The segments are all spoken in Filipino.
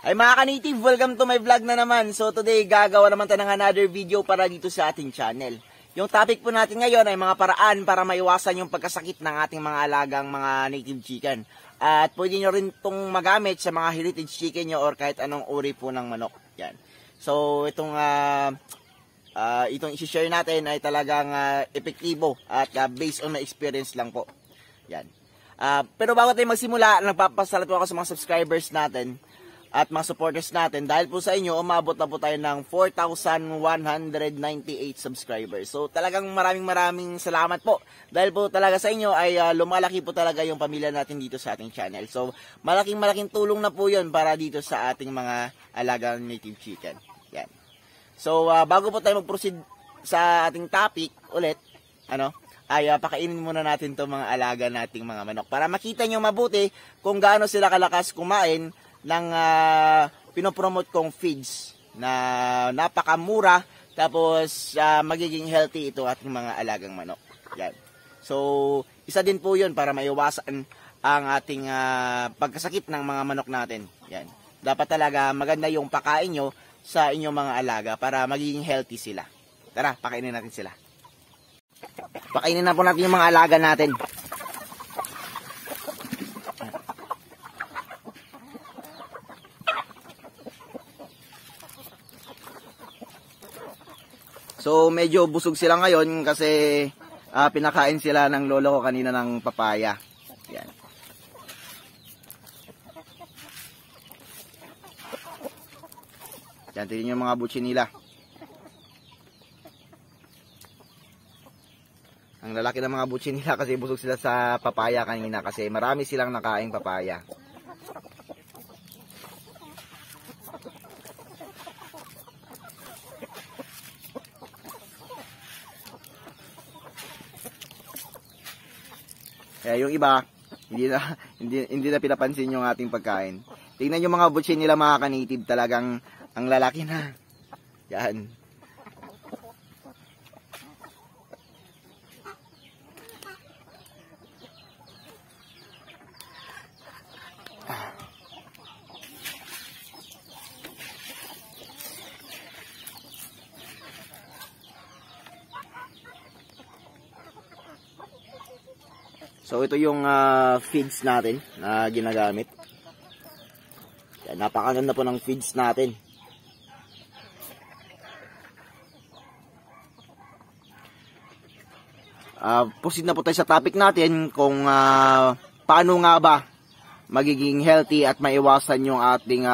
Ay mga ka-native, welcome to my vlog na naman. So today, gagawa naman tayo ng another video para dito sa ating channel. Yung topic po natin ngayon ay mga paraan para maiwasan yung pagkasakit ng ating mga alagang mga native chicken. At pwede nyo rin itong magamit sa mga heritage chicken nyo or kahit anong uri po ng manok. Yan. So itong isi-share natin ay talagang epektibo at based on my experience lang po. Yan. Pero bago tayo magsimula, nagpapasalamat po ako sa mga subscribers natin at mga supporters natin. Dahil po sa inyo, umabot na po tayo ng 4,198 subscribers. So talagang maraming salamat po. Dahil po talaga sa inyo ay lumalaki po talaga yung pamilya natin dito sa ating channel. So malaking tulong na po yun para dito sa ating mga alagang native chicken. Yan. So bago po tayo mag-proceed sa ating topic ulit, ay pakainin muna natin itong mga alaga nating mga manok para makita nyo mabuti kung gaano sila kalakas kumain ng pinopromote kong feeds na napakamura tapos magiging healthy ito ating mga alagang manok. Yan. So isa din po yun para maiwasan ang ating pagkasakit ng mga manok natin. Yan. Dapat talaga maganda yung pakain nyo sa inyong mga alaga para magiging healthy sila. Tara, pakainin natin sila. Pakainin na po natin yung mga alaga natin. So medyo busog sila ngayon kasi pinakain sila ng lolo ko kanina ng papaya. Yan. Yan, tingnan yung mga butsi nila. Ang lalaki ng mga butsi nila kasi busog sila sa papaya kanina kasi marami silang nakaing papaya. Kaya yung iba, hindi na pinapansin yung ating pagkain. Tingnan yung mga butsi nila mga ka-native, talagang ang lalaki na. Yan. So ito yung feeds natin na ginagamit. Yan, napakaganda po ng feeds natin. Proceed na po tayo sa topic natin kung paano nga ba magiging healthy at maiwasan yung ating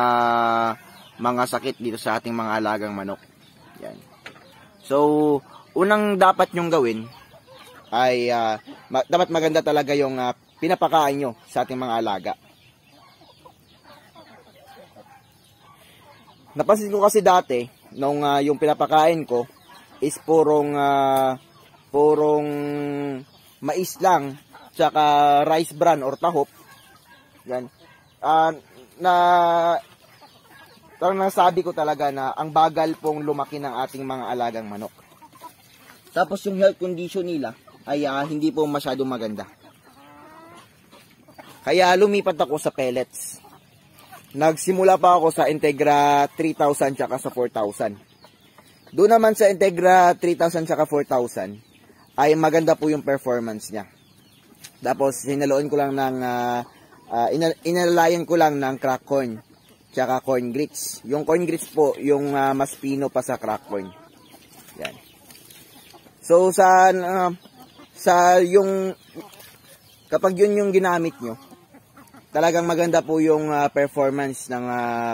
mga sakit dito sa ating mga alagang manok. Yan. So unang dapat nyong gawin ay dapat maganda talaga yung pinapakain nyo sa ating mga alaga. Napansin ko kasi dati, nung yung pinapakain ko is purong mais lang, tsaka rice bran or tahop. Yan. Nasabi ko talaga na ang bagal pong lumaki ng ating mga alagang manok. Tapos yung health condition nila ay hindi po masyadong maganda. Kaya lumipat ako sa pellets. Nagsimula pa ako sa Integra 3000 tsaka sa 4000. Doon naman sa Integra 3000 tsaka 4000 ay maganda po yung performance niya. Tapos hinaloon ko lang ng inalayan ko lang ng crack corn tsaka corn grits. Yung corn grits po yung mas pino pa sa crack corn. Yan. So kapag yun yung ginamit nyo, talagang maganda po yung performance ng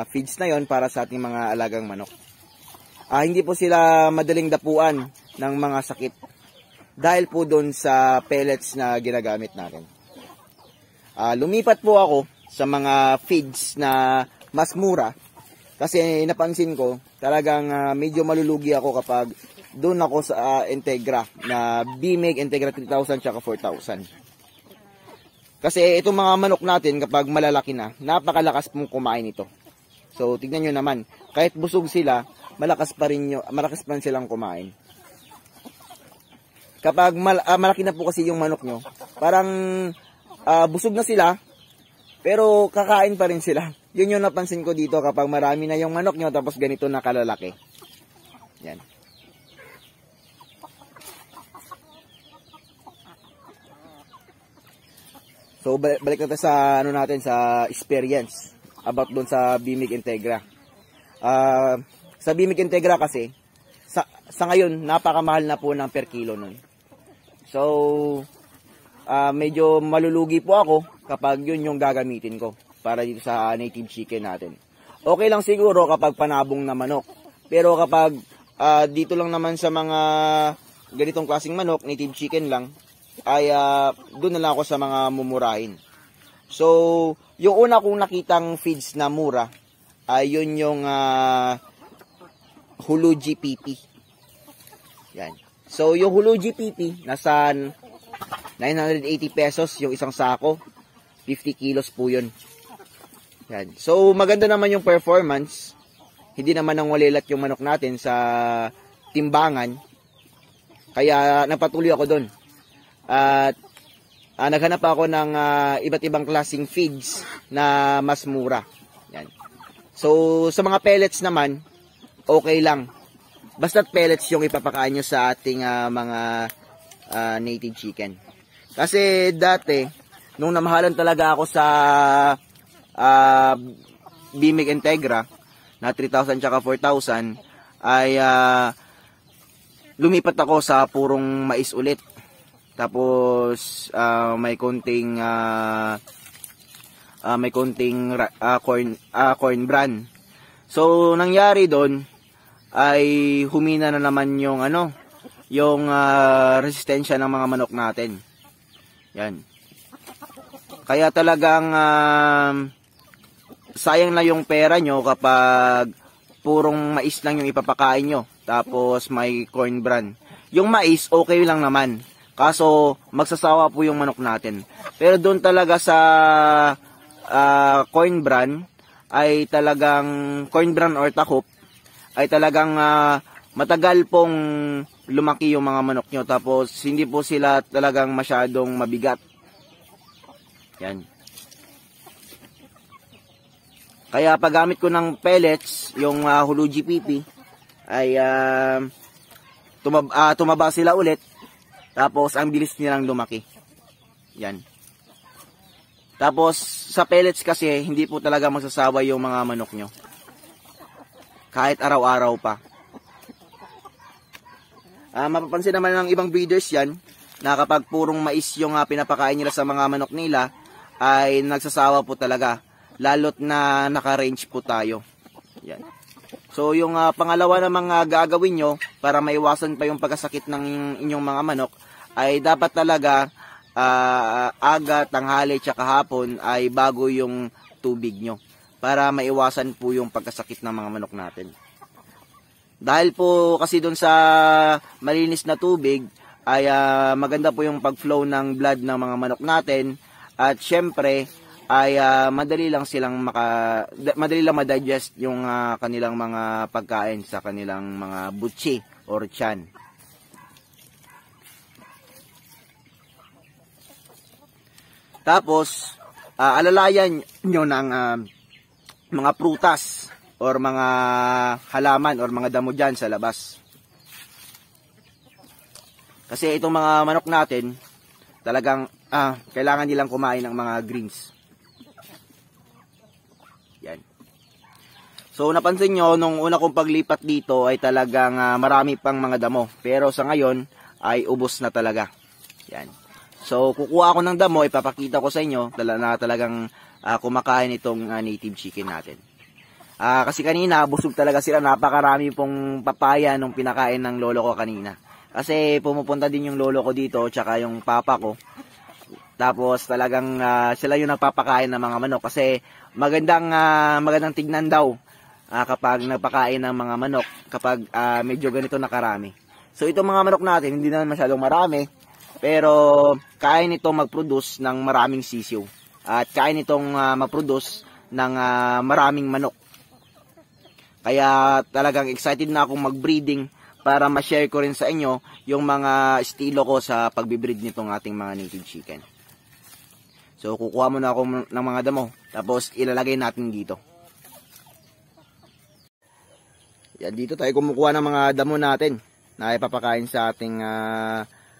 feeds na yon para sa ating mga alagang manok. Hindi po sila madaling dapuan ng mga sakit dahil po doon sa pellets na ginagamit natin. Lumipat po ako sa mga feeds na mas mura kasi napansin ko talagang medyo malulugi ako kapag doon ako sa Integra na BMEG Integra 3000 tsaka 4000. Kasi itong mga manok natin kapag malalaki na, napakalakas pong kumain ito. So tignan nyo naman, kahit busog sila, malakas pa rin silang kumain. Kapag malaki na po kasi yung manok nyo, parang busog na sila, pero kakain pa rin sila. Yun yung napansin ko dito kapag marami na yung manok nyo tapos ganito na kalalaki. Yan. So balik natin sa ano natin sa experience about doon sa Bimig Integra. Sa Bimig Integra kasi sa ngayon napakamahal na po ng per kilo nun. So medyo malulugi po ako kapag yun yung gagamitin ko para dito sa native chicken natin. Okay lang siguro kapag panabong na manok. Pero kapag dito lang naman sa mga ganitong klaseng manok, native chicken lang, ay doon na lang ako sa mga mumurahin. So, yung una kong nakitang feeds na mura, ay yun yung Hulu GPP. Yan. So, yung Hulu GPP, nasa 980 pesos yung isang sako. 50 kilos po yun. Yan. So, maganda naman yung performance. Hindi naman nang walilat yung manok natin sa timbangan. Kaya, napatuloy ako doon. At naghanap ako ng iba't ibang klaseng feeds na mas mura. Yan. So, sa mga pellets naman, okay lang. Basta't pellets yung ipapakain nyo sa ating mga native chicken. Kasi dati, nung namahalan talaga ako sa Bimig Integra, na 3,000 tsaka 4,000, ay lumipat ako sa purong mais ulit. Tapos may konting corn bran. So nangyari doon ay humina na naman yung yung resistensya ng mga manok natin. Yan. Kaya talagang sayang na yung pera nyo kapag purong mais lang yung ipapakain nyo. Tapos may corn bran. Yung mais okay lang naman. Kaso, magsasawa po yung manok natin. Pero doon talaga sa corn bran, ay talagang, corn bran or takop, ay talagang matagal pong lumaki yung mga manok nyo. Tapos, hindi po sila talagang masyadong mabigat. Yan. Kaya, paggamit ko ng pellets, yung Hulu GPP, ay tumaba sila ulit. Tapos, ang bilis nilang lumaki. Yan. Tapos, sa pellets kasi, hindi po talaga magsasawa yung mga manok nyo. Kahit araw-araw pa. Mapapansin naman ng ibang breeders yan, na kapag purong mais yung pinapakain nila sa mga manok nila, ay nagsasawa po talaga. Lalot na naka-range po tayo. Yan. So, yung pangalawa na mga gagawin nyo, para maiwasan pa yung pagkasakit ng inyong mga manok, ay dapat talaga aga, tanghali, tsaka hapon ay bago yung tubig nyo para maiwasan po yung pagkasakit ng mga manok natin. Dahil po kasi doon sa malinis na tubig ay maganda po yung pag-flow ng blood ng mga manok natin at syempre ay madali lang ma-digest yung kanilang mga pagkain sa kanilang mga butsi or tiyan. Tapos, alalayan nyo ng mga prutas or mga halaman or mga damo dyan sa labas. Kasi itong mga manok natin, talagang kailangan nilang kumain ng mga greens. Yan. So, napansin nyo, nung una kong paglipat dito ay talagang marami pang mga damo. Pero sa ngayon, ay ubos na talaga. Yan. So, kukuha ako ng damo, ipapakita ko sa inyo na talagang kumakain itong native chicken natin. Kasi kanina, busog talaga sila. Napakarami pong papaya nung pinakain ng lolo ko kanina. Kasi pumupunta din yung lolo ko dito, tsaka yung papa ko. Tapos talagang sila yung nagpapakain ng mga manok. Kasi magandang tignan daw kapag nagpakain ng mga manok, kapag medyo ganito nakarami. So, itong mga manok natin, hindi naman masyadong marami. Pero kaya nitong mag-produce ng maraming sisiw. At kaya nitong mag-produce ng maraming manok. Kaya talagang excited na akong mag-breeding para ma-share ko rin sa inyo yung mga estilo ko sa pag-breed nitong ating mga native chicken. So kukuha muna ako ng mga damo. Tapos ilalagay natin dito. Yan, dito tayo kumukuha ng mga damo natin na ipapakain sa ating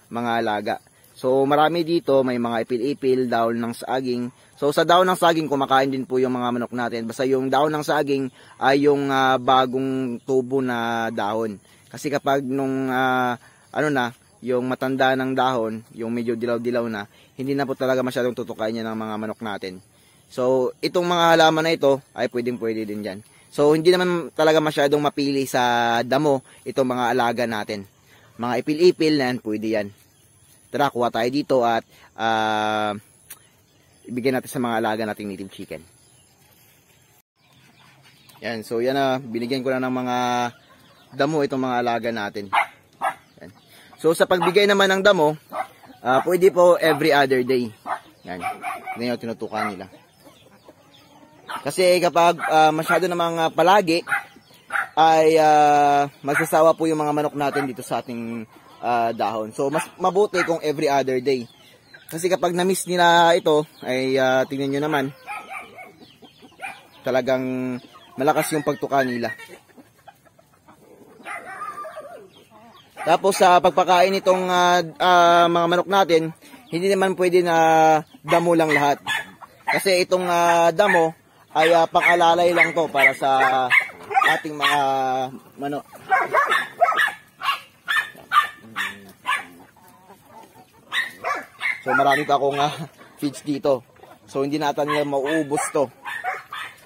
mga alaga. So marami dito, may mga ipil-ipil, dahon ng saging. So sa dahon ng saging kumakain din po yung mga manok natin. Basta yung dahon ng saging ay yung bagong tubo na dahon. Kasi kapag nung yung matanda ng dahon, yung medyo dilaw-dilaw na, hindi na po talaga masyadong tutukain yan ng mga manok natin. So itong mga halaman na ito ay pwedeng-pwede din dyan. So hindi naman talaga masyadong mapili sa damo itong mga alaga natin. Mga ipil-ipil na yan, pwede yan. Tara, kuha tayo dito at ibigay natin sa mga alaga nating native chicken. Yan, so yan na, binigyan ko na ng mga damo itong mga alaga natin. Yan. So sa pagbigay naman ng damo, pwede po every other day. Yan, ganyan yung tinutukan nila. Kasi kapag masyado namang palagi, ay magsasawa po yung mga manok natin dito sa ating dahon. So mas mabuti kung every other day. Kasi kapag na-miss nila ito, ay tingnan nyo naman, talagang malakas yung pagtuka nila. Tapos sa pagpakain nitong mga manok natin, hindi naman pwede na damo lang lahat. Kasi itong damo ay pang-alalay lang to para sa ating mga manok. So marami pa akong feeds dito. So hindi natin nila mauubos to.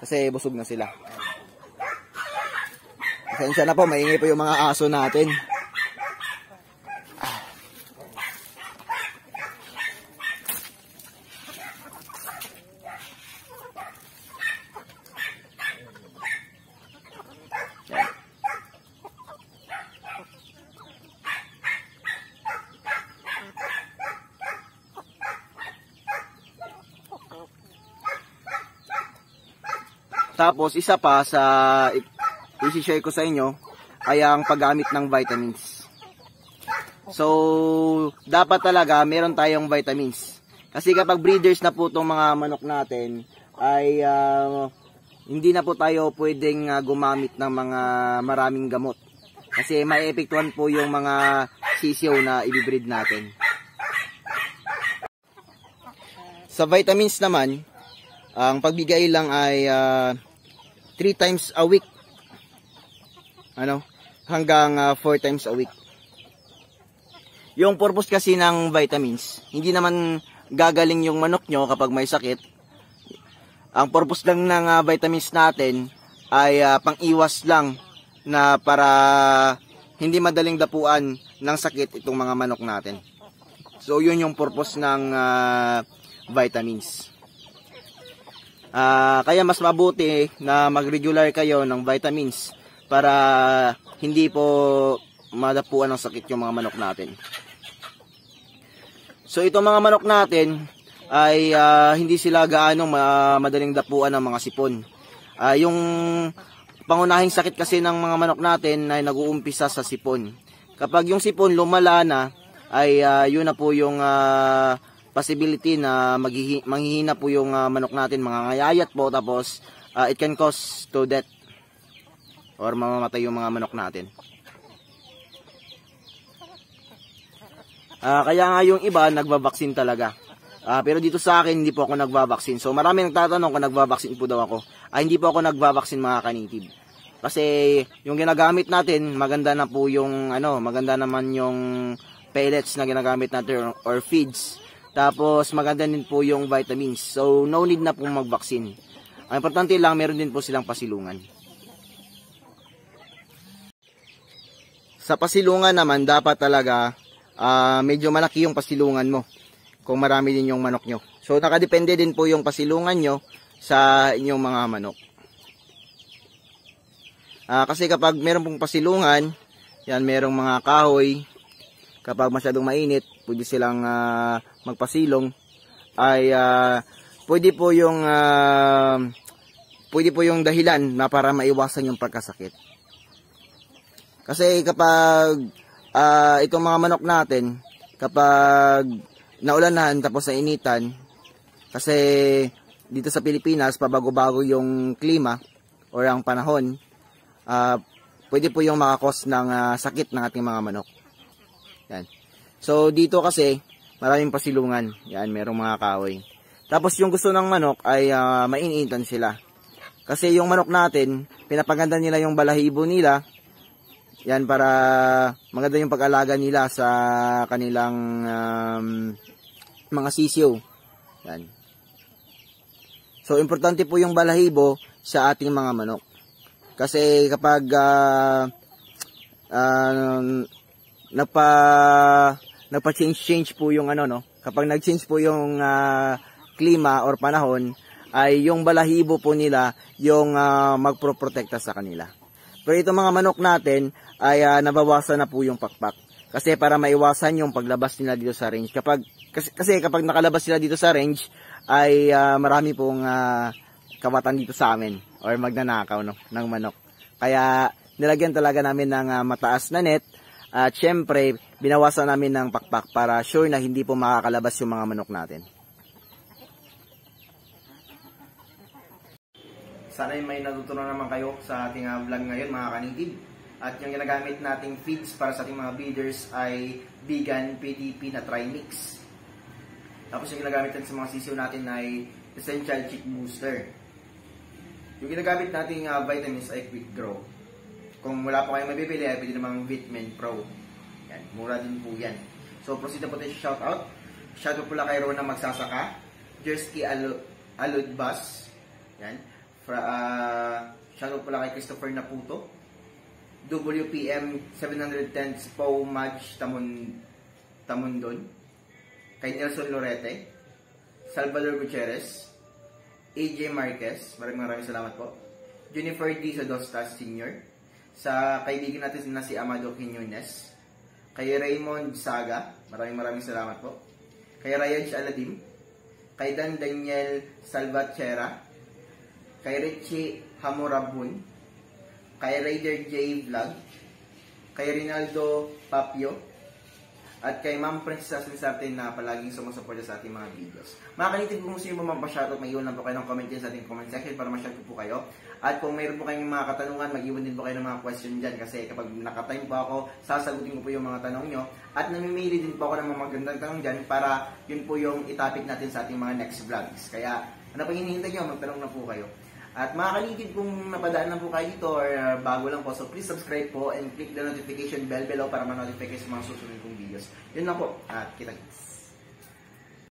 Kasi busog na sila. Pasensya na po, maingay po yung mga aso natin. Tapos isa pa sa i-share ko sa inyo ay ang paggamit ng vitamins. So dapat talaga meron tayong vitamins. Kasi kapag breeders na po itong mga manok natin ay hindi na po tayo pwedeng gumamit ng mga maraming gamot. Kasi maiepektuhan po yung mga sisiyo na i-breed natin. Sa vitamins naman, ang pagbigay lang ay 3 times a week. Hanggang 4 times a week. Yung purpose kasi ng vitamins, hindi naman gagaling yung manok nyo kapag may sakit. Ang purpose lang ng vitamins natin ay pang-iwas lang na para hindi madaling dapuan ng sakit itong mga manok natin. So yun yung purpose ng vitamins. Kaya mas mabuti na mag-regular kayo ng vitamins para hindi po madapuan ng sakit yung mga manok natin. So itong mga manok natin ay hindi sila gaano madaling dapuan ng mga sipon. Yung pangunahing sakit kasi ng mga manok natin ay nag-uumpisa sa sipon. Kapag yung sipon lumala na, ay yun na po yung possibility na manghihina po yung manok natin, mangangayayat po, tapos it can cause to death or mamamatay yung mga manok natin. Kaya nga yung iba nagbabaksin talaga. Pero dito sa akin hindi po ako nagbabaksin. So marami nagtatanong kung nagbabaksin po daw ako. Hindi po ako nagbabaksin mga kanitib. Kasi yung ginagamit natin, maganda na po yung maganda naman yung pellets na ginagamit natin or feeds. Tapos maganda din po yung vitamins. So no need na pong mag-vaccine. Ang importante lang, meron din po silang pasilungan. Sa pasilungan naman, dapat talaga medyo malaki yung pasilungan mo kung marami din yung manok nyo. So nakadepende din po yung pasilungan nyo sa inyong mga manok. Kasi kapag meron pong pasilungan, yan, merong mga kahoy, kapag masyadong mainit, pwede silang magpasilong, ay pwede po yung dahilan na para maiwasan yung pagkasakit. Kasi kapag itong mga manok natin, kapag naulanan tapos nainitan, kasi dito sa Pilipinas pabago-bago yung klima or ang panahon, pwede po yung makakos ng sakit ng ating mga manok. Yan. So, dito kasi, maraming pasilungan. Yan, merong mga kahoy. Tapos, yung gusto ng manok ay mainitan sila. Kasi yung manok natin, pinapaganda nila yung balahibo nila. Yan, para maganda yung pag-alaga nila sa kanilang mga sisiyo. Yan. So, importante po yung balahibo sa ating mga manok. Kasi kapag nagpa-change po yung kapag nag-change po yung klima or panahon, ay yung balahibo po nila yung magproprotekta sa kanila. Pero itong mga manok natin ay nabawasan na po yung pakpak. Kasi para maiwasan yung paglabas nila dito sa range. Kasi kapag nakalabas sila dito sa range, ay marami pong kawatan dito sa amin or magnanakaw ng manok. Kaya nilagyan talaga namin ng mataas na net at syempre binawasan namin ng pakpak para sure na hindi po makakalabas yung mga manok natin. Sana may natutunan naman kayo sa ating vlog ngayon mga kanitib. At yung ginagamit nating feeds para sa ating mga breeders ay vegan PTP na trimix. Tapos yung ginagamit natin sa mga sisiyo natin ay Essential Chick Booster. Yung ginagamit nating vitamins ay Quick Grow. Kung wala pa kayong mabibili ay pwede namang Vitamin Pro. Yan, mura din po yan. So proceed na po tayo sa shoutout. Shoutout po lang kay Rona Magsasaka, Jersey Aludbas. Yan. Shoutout pala kay Christopher Naputo, WPM 710 Spo Madge Tamundon, kay Nelson Lorete, Salvador Gutierrez, AJ Marquez, maraming salamat po, Jennifer D. Sodostas Sr., sa kaibigan natin na si Amado Quiñones, kay Raymond Saga, maraming salamat po, kay Ryan Aladim, kay Dan Daniel Salvatierra, kay Richie Hamurabun, kay Raider J Vlog, kay Rinaldo Papio, at kay Ma'am Princess Lisarte na palaging sumusuporta sa ating mga videos. Mga kanitib, kung gusto nyo magpa-shoutout, mag-iwan lang po kayo ng comment dyan sa ating comment section para ma-shoutout po kayo. At kung mayroon po kayong mga katanungan, mag-iwan din po kayo ng mga question dyan kasi kapag nakatime po ako, sasagutin ko po yung mga tanong nyo. At namimili din po ako ng mga magandang tanong dyan para yun po yung itapik natin sa ating mga next vlogs. Kaya ano pa hinihintay nyo, magtanong na po kayo. At mga kanitib, kung napadaan lang po kayo dito or bago lang po, so please subscribe po and click the notification bell below para ma-notify kayo sa mga susunod kong videos. Yun lang po. At kita-kits.